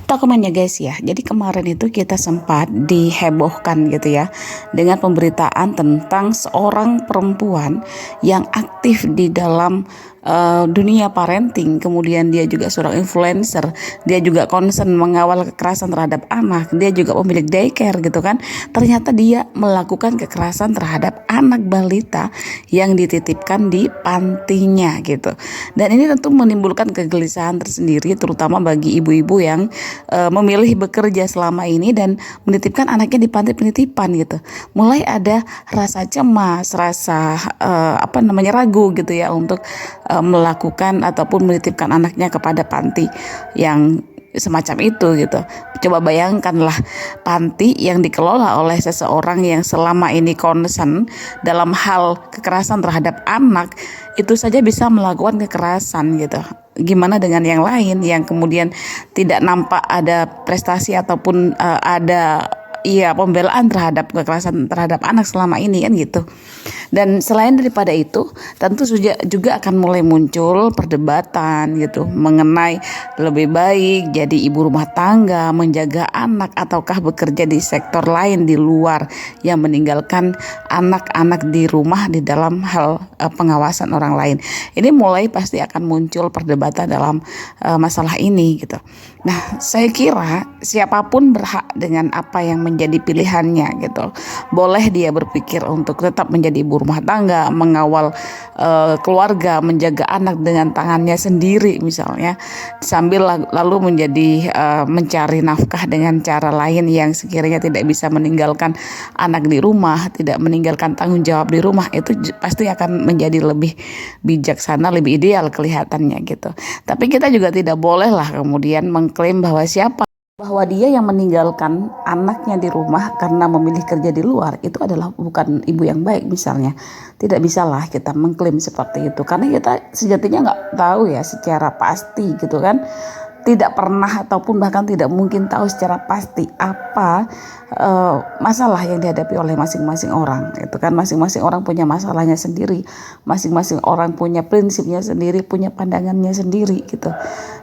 Dokumennya guys ya. Jadi kemarin itu kita sempat dihebohkan gitu ya dengan pemberitaan tentang seorang perempuan yang aktif di dalam dunia parenting. Kemudian dia juga seorang influencer. Dia juga concern mengawal kekerasan terhadap anak. Dia juga pemilik daycare gitu kan. Ternyata dia melakukan kekerasan terhadap anak balita yang dititipkan di pantinya gitu. Dan ini tentu menimbulkan kegelisahan tersendiri terutama bagi ibu-ibu yang memilih bekerja selama ini dan menitipkan anaknya di panti penitipan gitu. Mulai ada rasa cemas, rasa ragu gitu ya untuk melakukan ataupun menitipkan anaknya kepada panti yang semacam itu gitu. Coba bayangkanlah panti yang dikelola oleh seseorang yang selama ini concern dalam hal kekerasan terhadap anak, itu saja bisa melakukan kekerasan gitu. Gimana dengan yang lain yang kemudian tidak nampak ada prestasi ataupun ada pembelaan terhadap kekerasan terhadap anak selama ini kan gitu. Dan selain daripada itu, tentu juga akan mulai muncul perdebatan gitu mengenai lebih baik jadi ibu rumah tangga, menjaga anak ataukah bekerja di sektor lain di luar yang meninggalkan anak-anak di rumah di dalam hal pengawasan orang lain. Ini mulai pasti akan muncul perdebatan dalam masalah ini gitu. Nah, saya kira siapapun berhak dengan apa yang menjadi pilihannya gitu. Boleh dia berpikir untuk tetap menjadi ibu rumah tangga, mengawal keluarga, menjaga anak dengan tangannya sendiri misalnya, sambil lalu menjadi mencari nafkah dengan cara lain yang sekiranya tidak bisa meninggalkan anak di rumah, tidak meninggalkan tanggung jawab di rumah, itu pasti akan menjadi lebih bijaksana, lebih ideal kelihatannya gitu. Tapi kita juga tidak boleh lah kemudian mengklaim bahwa dia yang meninggalkan anaknya di rumah karena memilih kerja di luar itu adalah bukan ibu yang baik misalnya. Tidak bisalah kita mengklaim seperti itu karena kita sejatinya nggak tahu ya secara pasti gitu kan. Tidak pernah ataupun bahkan tidak mungkin tahu secara pasti apa masalah yang dihadapi oleh masing-masing orang. Itu kan masing-masing orang punya masalahnya sendiri, masing-masing orang punya prinsipnya sendiri, punya pandangannya sendiri gitu.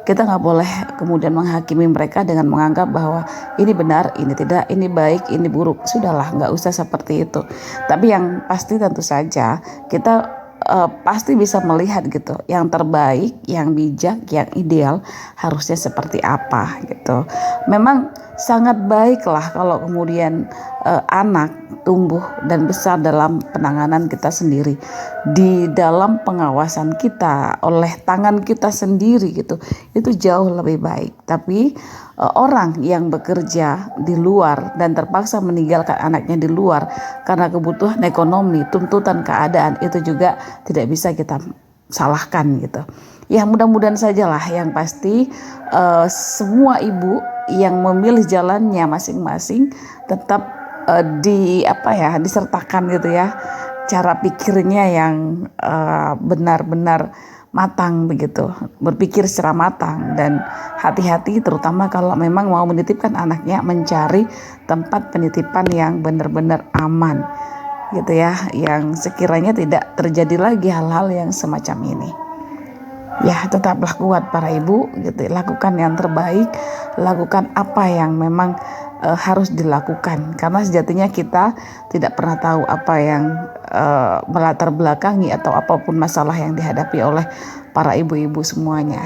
Kita nggak boleh kemudian menghakimi mereka dengan menganggap bahwa ini benar, ini tidak, ini baik, ini buruk. Sudahlah, nggak usah seperti itu. Tapi yang pasti tentu saja kita pasti bisa melihat gitu yang terbaik, yang bijak, yang ideal harusnya seperti apa gitu. Memang sangat baiklah kalau kemudian anak tumbuh dan besar dalam penanganan kita sendiri, di dalam pengawasan kita oleh tangan kita sendiri gitu. Itu jauh lebih baik. Tapi orang yang bekerja di luar dan terpaksa meninggalkan anaknya di luar karena kebutuhan ekonomi, tuntutan keadaan, itu juga tidak bisa kita salahkan gitu. Ya mudah-mudahan sajalah yang pasti semua ibu yang memilih jalannya masing-masing tetap disertakan gitu ya cara pikirnya yang benar-benar matang begitu, berpikir secara matang dan hati-hati terutama kalau memang mau menitipkan anaknya, mencari tempat penitipan yang benar-benar aman gitu ya, yang sekiranya tidak terjadi lagi hal-hal yang semacam ini. Ya tetaplah kuat para ibu gitu, lakukan yang terbaik, lakukan apa yang memang harus dilakukan karena sejatinya kita tidak pernah tahu apa yang melatar belakangi atau apapun masalah yang dihadapi oleh para ibu-ibu semuanya.